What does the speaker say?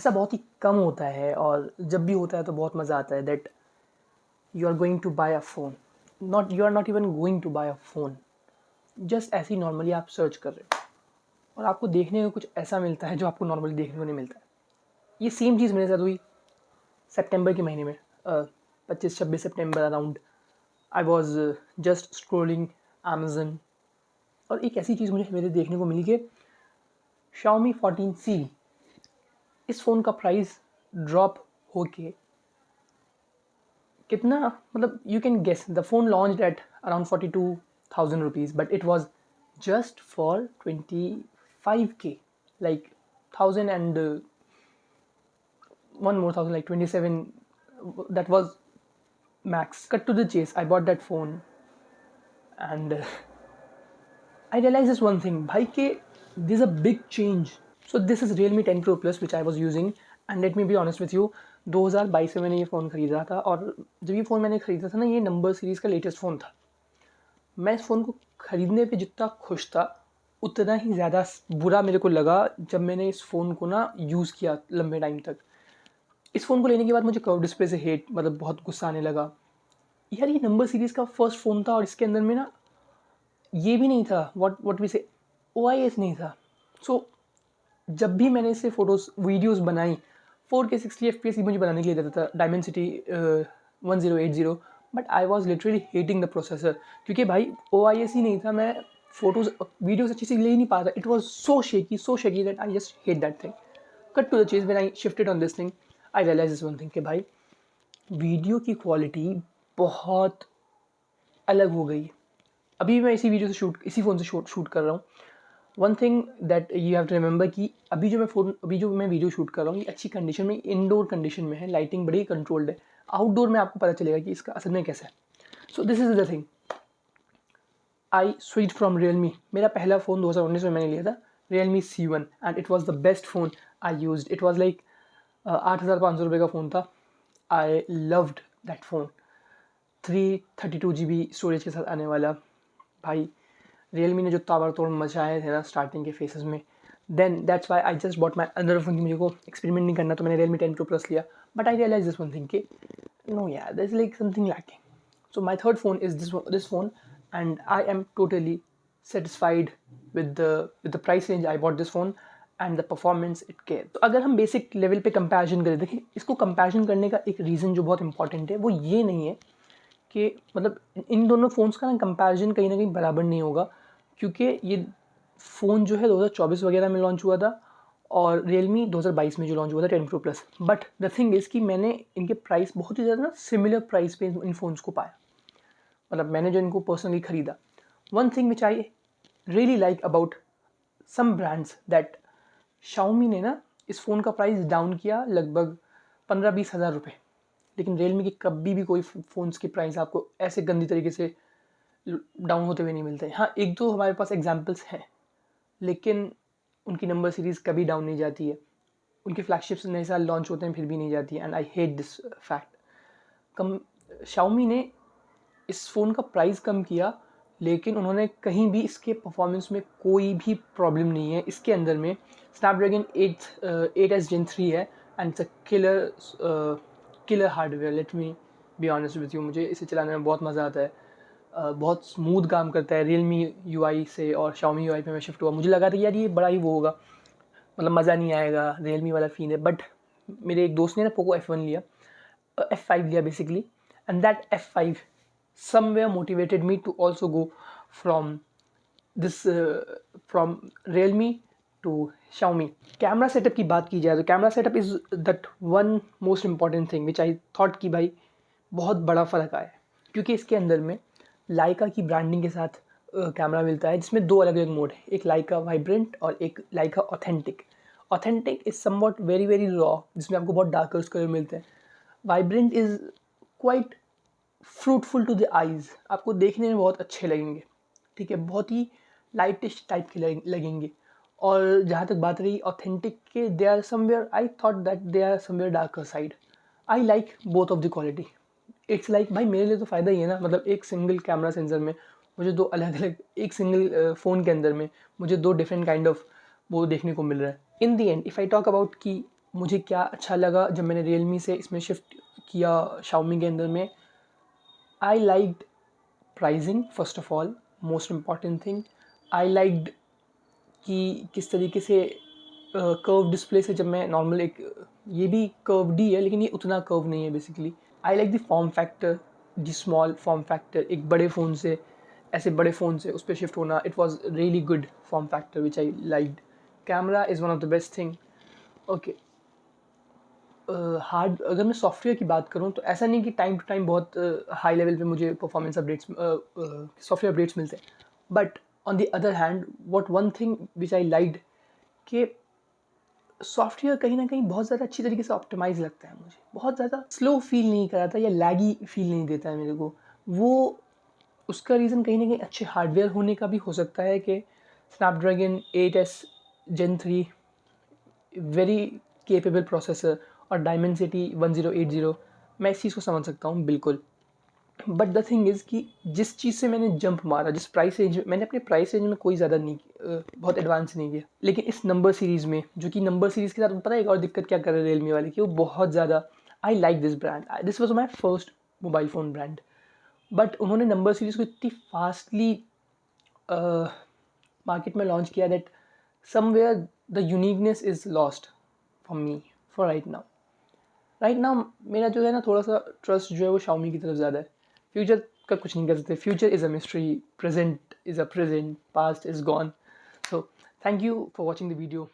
ऐसा बहुत ही कम होता है और जब भी होता है तो बहुत मज़ा आता है that you are going to buy a phone, not you are not even going to buy a phone, just ऐसे ही नॉर्मली आप सर्च कर रहे हो और आपको देखने को कुछ ऐसा मिलता है जो आपको नॉर्मली देखने को नहीं मिलता है। ये सेम चीज़ मेरे साथ हुई सितंबर के महीने में, 25-26 सितंबर around. I was just scrolling Amazon और एक ऐसी चीज़ मुझे मेरे देखने को मिली कि Xiaomi 14C, इस फ़ोन का प्राइस ड्रॉप होके कितना, मतलब you can guess the phone launched at around 42,000 rupees but it was just for 25K, like 1000 and one more thousand, like 27. That was max. Cut to the chase, I bought that phone and I realized this one thing, bhai ke there's a big change. So this is Realme 10 Pro Plus which I was using, and let me be honest with you, 2022 में मैंने ये phone ख़रीदा था और जब ये phone मैंने ख़रीदा था ना, ये नंबर सीरीज़ का लेटेस्ट फ़ोन था। मैं इस फ़ोन को ख़रीदने पे जितना खुश था उतना ही ज़्यादा बुरा मेरे को लगा जब मैंने इस फ़ोन को ना यूज़ किया लंबे टाइम तक। इस फ़ोन को लेने के बाद मुझे कर्व डिस्प्ले से हेट, मतलब बहुत गुस्सा आने लगा। यार ये नंबर सीरीज़ का फर्स्ट फ़ोन था और इसके अंदर में ना ये भी नहीं था, व्हाट वी से OIS नहीं था। सो जब भी मैंने इससे फ़ोटोज़ वीडियोज़ बनाई, 4K 60 FPS की मुझे बनाने के लिए देता था Dimensity 1080, but I was literally hating the processor क्योंकि भाई OIS ही नहीं था। मैं फ़ोटोज़ वीडियोज़ अच्छे से ले ही नहीं पा रहा। It was so shaky that I just hate that thing. Cut to the chase, when I shifted on this thing I realise this one thing कि भाई वीडियो की क्वालिटी बहुत अलग हो गई। अभी मैं इसी फ़ोन से शूट कर रहा हूँ। One thing that you have to remember कि अभी जो मैं वीडियो शूट कर रहा हूँ ये अच्छी कंडीशन में, इंडोर कंडीशन में है, लाइटिंग बड़ी कंट्रोल्ड है। आउटडोर में आपको पता चलेगा कि इसका असल में कैसा है। So this is the thing, I switch from Realme. मेरा पहला फ़ोन 2019 में मैंने लिया था Realme C1 and it was the best phone I use. It was like 8,500 रुपये का फ़ोन था। I loved that phone, 332 GB storage के साथ आने वाला। भाई रियलमी ने जो ताबड़तोड़ मचाए थे ना स्टार्टिंग के फेसेस में, then that's why I just bought my other phone. मुझे को एक्सपेरिमेंट नहीं करना तो मैंने रियलमी 10 Pro Plus लिया, but I realise this one thing कि नो यार this like something lacking. So my third phone is this phone and I am totally satisfied with the price range I bought this phone and the performance it care. तो अगर हम basic level पे comparison करें, देखिए इसको comparison करने का एक रीज़न जो बहुत इंपॉर्टेंट है वो ये नहीं है कि मतलब इन दोनों फ़ोन्स का ना कंपैरिजन कहीं ना कहीं बराबर नहीं होगा, क्योंकि ये फ़ोन जो है 2024 वगैरह में लॉन्च हुआ था और रियलमी 2022 में जो लॉन्च हुआ था 10 Pro Plus। But the thing is कि मैंने इनके प्राइस बहुत ही ज़्यादा ना सिमिलर प्राइस पे इन फ़ोन्स को पाया, मतलब मैंने जो इनको पर्सनली ख़रीदा। One thing which I really like about some brands that Xiaomi ने ना इस फ़ोन का प्राइस डाउन किया लगभग 15-20 हज़ार रुपये, लेकिन रियलमी के कभी भी कोई फ़ोन्स के प्राइस आपको ऐसे गंदी तरीके से डाउन होते हुए नहीं मिलते। हाँ, एक दो हमारे पास एग्जांपल्स हैं, लेकिन उनकी नंबर सीरीज़ कभी डाउन नहीं जाती है। उनके फ्लैगशिप्स नए साल लॉन्च होते हैं फिर भी नहीं जाती है, and I hate this fact. Come Xiaomi ने इस फ़ोन का प्राइस कम किया, लेकिन उन्होंने कहीं भी इसके परफॉर्मेंस में कोई भी प्रॉब्लम नहीं है। इसके अंदर में स्नैपड्रैगन 8S Gen 3 है and it's a killer hardware. Let me be honest with you, मुझे इसे चलाने में बहुत मज़ा आता है। बहुत स्मूथ काम करता है रियलमी UI से, और Xiaomi UI पे मैं शिफ्ट हुआ, मुझे लगा था यार ये बड़ा ही वो होगा, मतलब मज़ा नहीं आएगा, रियलमी वाला फ़ील है। बट मेरे एक दोस्त ने ना पोको F1 लिया, F5 लिया basically, and that F5 somewhere motivated me to also go from this from Realme to Xiaomi. Camera setup की बात की जाए तो camera setup is that one most important thing which I thought कि भाई बहुत बड़ा फ़र्क आया है, क्योंकि इसके अंदर में लाइका की ब्रांडिंग के साथ कैमरा मिलता है, जिसमें दो अलग अलग मोड है, एक लाइका वाइब्रेंट और एक Leica authentic. Authentic is somewhat very very raw, जिसमें आपको बहुत डार्कर कलर मिलते हैं। Vibrant is quite fruitful to the eyes, आपको देखने में बहुत अच्छे लगेंगे, ठीक है, बहुत ही लाइटिश टाइप के लगेंगे। और जहाँ तक बात रही ऑथेंटिक के, they are somewhere, I thought that they are somewhere darker side. I like both of the quality. It's like भाई मेरे लिए तो फ़ायदा ही है ना, मतलब एक सिंगल कैमरा सेंसर में मुझे दो अलग अलग, एक सिंगल फ़ोन के अंदर में मुझे दो डिफरेंट काइंड ऑफ वो देखने को मिल रहा है। In the end if I talk about कि मुझे क्या अच्छा लगा जब मैंने रियलमी से इसमें शिफ्ट किया शाओमी के अंदर में, I liked pricing first of all, most important thing. I liked कि किस तरीके से कर्व डिस्प्ले से जब मैं नॉर्मल एक, ये भी कर्व्ड ही है लेकिन ये उतना कर्व नहीं है basically. I like the form factor, the small form factor, एक बड़े फ़ोन से ऐसे बड़े फ़ोन से उस पर शिफ्ट होना, it was really good form factor which I liked. Camera is one of the best thing. Okay, hard अगर मैं सॉफ्टवेयर की बात करूँ तो ऐसा नहीं कि टाइम टू टाइम बहुत हाई लेवल पे मुझे परफॉर्मेंस अपडेट्स सॉफ्टवेयर अपडेट्स मिलते हैं, but on the other hand what one thing which I liked कि सॉफ्टवेयर कहीं ना कहीं बहुत ज़्यादा अच्छी तरीके से ऑप्टिमाइज लगता है मुझे, बहुत ज़्यादा स्लो फील नहीं कराता या लैगी फील नहीं देता है मेरे को। वो उसका रीज़न कहीं ना कहीं अच्छे हार्डवेयर होने का भी हो सकता है कि Snapdragon 8S Gen 3 very capable processor और डायमेंसिटी 1080, मैं इस चीज़ को समझ सकता हूँ बिल्कुल। बट द थिंग इज़ कि जिस चीज़ से मैंने जंप मारा, जिस प्राइस रेंज में मैंने अपने प्राइस रेंज में कोई ज़्यादा नहीं बहुत एडवांस नहीं किया, लेकिन इस नंबर सीरीज़ में, जो कि नंबर सीरीज़ के साथ पता है एक और दिक्कत क्या कर रहे हैं रियलमी वाले की, वो बहुत ज़्यादा, I like this brand, this was my first mobile phone brand, but उन्होंने नंबर सीरीज़ को इतनी फास्टली मार्केट में लॉन्च किया that somewhere the uniqueness is lost for me for right now. मेरा जो है ना थोड़ा सा ट्रस्ट जो है वो शाओमी की तरफ ज़्यादा है। फ्यूचर का कुछ नहीं कर सकते, future is a mystery, present is a present, past is gone. So thank you for watching the video.